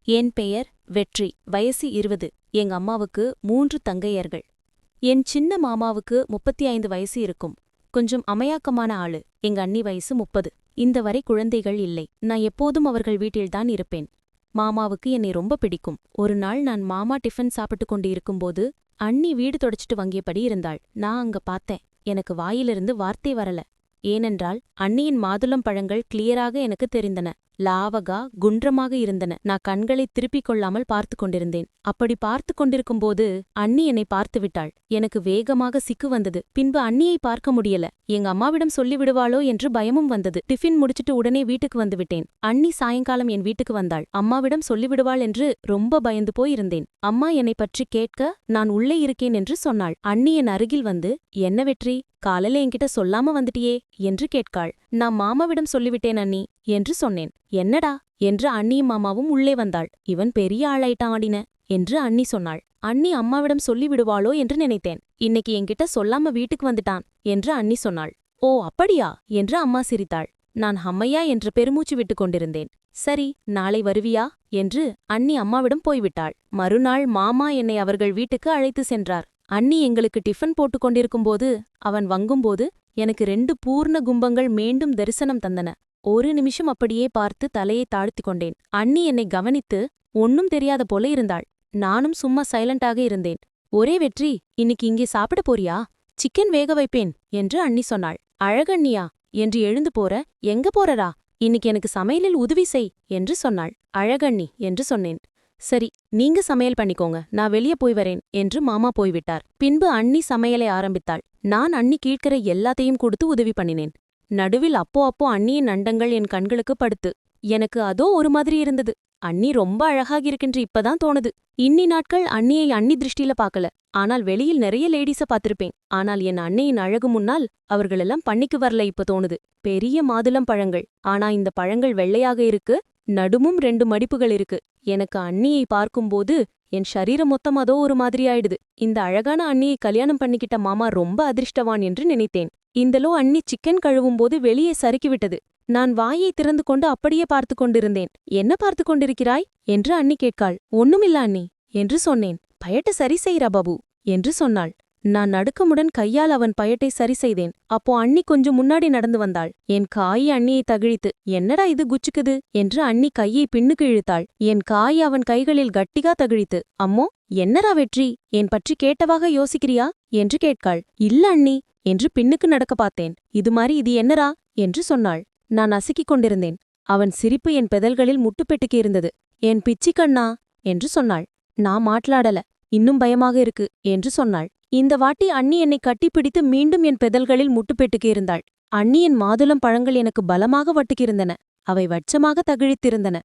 என் பெயர் வெற்றி. வயசு 20. எங்க அம்மாவுக்கு 3 தங்கையர்கள். என் சின்ன மாமாவுக்கு 35 வயசு இருக்கும். கொஞ்சம் அமையாக்கமான ஆளு. எங்க அண்ணி வயசு 30. இந்த வரை குழந்தைகள் இல்லை. நான் எப்போதும் அவர்கள் வீட்டில்தான் இருப்பேன். மாமாவுக்கு என்னை ரொம்ப பிடிக்கும். ஒரு நாள் நான் மாமா டிஃபன் சாப்பிட்டு கொண்டு இருக்கும்போது அண்ணி வீடு தொடச்சிட்டு வங்கியபடி இருந்தாள். நான் அங்க பார்த்தேன். எனக்கு வாயிலிருந்து வார்த்தை வரல. ஏனென்றால் அண்ணியின் மாதுளம் பழங்கள் கிளியராக எனக்கு தெரிந்தன. லாவகா குன்றமாக இருந்தன. நான் கண்களை திருப்பிக் கொள்ளாமல் பார்த்து கொண்டிருந்தேன். அப்படி பார்த்து கொண்டிருக்கும்போது அண்ணி என்னை பார்த்துவிட்டாள். எனக்கு வேகமாக சிக்கு வந்தது. பின்பு அண்ணியை பார்க்க முடியல. எங்க அம்மாவிடம் சொல்லிவிடுவாளோ என்று பயமும் வந்தது. டிஃபின் முடிச்சிட்டு உடனே வீட்டுக்கு வந்துவிட்டேன். அண்ணி சாயங்காலம் என் வீட்டுக்கு வந்தாள். அம்மாவிடம் சொல்லிவிடுவாள் என்று ரொம்ப பயந்து போயிருந்தேன். அம்மா என்னை பற்றி கேட்க நான் உள்ளே இருக்கேன் என்று சொன்னாள். அண்ணி என் அருகில் வந்து, என்ன வெற்றி, காலையில என்கிட்ட சொல்லாம வந்துட்டியே என்று கேட்காள். நான் மாமாவிடம் சொல்லிவிட்டேன் அண்ணி என்று சொன்னேன். என்னடா என்று அண்ணியும் மாமாவும் உள்ளே வந்தாள். இவன் பெரிய ஆளாயிட்டான் ஆடின என்று அண்ணி சொன்னாள். அண்ணி அம்மாவிடம் சொல்லிவிடுவாளோ என்று நினைத்தேன். இன்னைக்கு என்கிட்ட சொல்லாம வீட்டுக்கு வந்துட்டான் என்று அண்ணி சொன்னாள். ஓ அப்படியா என்று அம்மா சிரித்தாள். நான் ஹம்மையா என்று பெருமூச்சு விட்டுக் கொண்டிருந்தேன். சரி, நாளை வருவியா என்று அண்ணி அம்மாவிடம் போய்விட்டாள். மறுநாள் மாமா என்னை அவர்கள் வீட்டுக்கு அழைத்து சென்றார். அண்ணி எங்களுக்கு டிஃபன் போட்டுக் கொண்டிருக்கும்போது அவன் வங்கும்போது எனக்கு 2 பூர்ண கும்பங்கள் மீண்டும் தரிசனம் தந்தன. ஒரு நிமிஷம் அப்படியே பார்த்து தலையை தாழ்த்திக் கொண்டேன். அண்ணி என்னை கவனித்து ஒன்னும் தெரியாத போல இருந்தாள். நானும் சும்மா சைலண்டாக இருந்தேன். ஒரே வெற்றி, இன்னைக்கு இங்கே சாப்பிட போறியா? சிக்கன் வேக வைப்பேன் என்று அண்ணி சொன்னாள். அழகண்ணியா என்று எழுந்து போற, எங்க போறரா? இன்னைக்கு எனக்கு சமையலில் உதவி செய் என்று சொன்னாள். அழகண்ணி என்று சொன்னேன். சரி, நீங்க சமையல் பண்ணிக்கோங்க, நான் வெளியே போய் வரேன் என்று மாமா போய்விட்டார். பின்பு அண்ணி சமையலை ஆரம்பித்தாள். நான் அண்ணி கீழ்க்கிற எல்லாத்தையும் கொடுத்து உதவி பண்ணினேன். நடுவில் அப்போ அண்ணியின் அண்டங்கள் என் கண்களுக்கு படுத்து. எனக்கு அதோ ஒரு மாதிரி இருந்தது. அண்ணி ரொம்ப அழகாகிருக்கின்ற இப்பதான் தோணுது. இன்னி நாட்கள் அண்ணியை அண்ணி திருஷ்டில பாக்கல. ஆனால் வெளியில் நிறைய லேடிஸ பாத்திருப்பேன். ஆனால் என் அண்ணியின் அழகு முன்னால் அவர்களெல்லாம் பண்ணிக்கு வரல இப்ப தோணுது. பெரிய மாதுளம் பழங்கள். ஆனா இந்த பழங்கள் வெள்ளையாக இருக்கு. நடுமும் 2 மடிப்புகள் இருக்கு. எனக்கு அண்ணியை பார்க்கும்போது என் சரீரம் மொத்தம் அதோ ஒரு மாதிரி ஆயிடுது. இந்த அழகான அண்ணியை கல்யாணம் பண்ணிக்கிட்ட மாமா ரொம்ப அதிர்ஷ்டவான் என்று நினைத்தேன். இந்தலோ அண்ணி சிக்கன் கழுவும்போது வெளியே சறுக்கிவிட்டது. நான் வாயை திறந்து கொண்டு அப்படியே பார்த்து கொண்டிருந்தேன். என்ன பார்த்து கொண்டிருக்கிறாய் என்று அண்ணி கேட்காள். ஒண்ணுமில்ல அண்ணி என்று சொன்னேன். பயட்ட சரி செய்றா பாபு என்று சொன்னாள். நான் நடுக்கமுடன் கையால் அவன் பயட்டை சரி செய்தேன். அப்போ அண்ணி கொஞ்சம் முன்னாடி நடந்து வந்தாள். என் காய் அண்ணியை தகிழித்து, என்னடா இது குச்சுக்குது என்று அண்ணி கையை பின்னுக்கு இழுத்தாள். என் காய் அவன் கைகளில் கட்டிகா தகிழித்து, அம்மோ என்னரா வெற்றி, என் பற்றி கேட்டவாக யோசிக்கிறியா என்று கேட்காள். இல்ல அண்ணி என்று பின்னுக்கு நடக்க பார்த்தேன். இது என்னரா என்று சொன்னாள். நான் அசுக்கிக் கொண்டிருந்தேன். அவன் சிரிப்பு என் பெதல்களில் முட்டுப்பெட்டுக்கு இருந்தது. என் பிச்சிக்கண்ணா என்று சொன்னாள். நான் மாట్లాடல. இன்னும் பயமாக இருக்கு என்று சொன்னாள். இந்த வாட்டி அண்ணி என்னை கட்டிப்பிடித்து மீண்டும் என் பெதல்களில் முட்டுப்பெட்டுக்கு இருந்தாள். அண்ணியின் மாதுளம் பழங்கள் எனக்கு பலமாக வட்டுக்கிருந்தன. அவை வட்சமாக தகிழித்திருந்தன.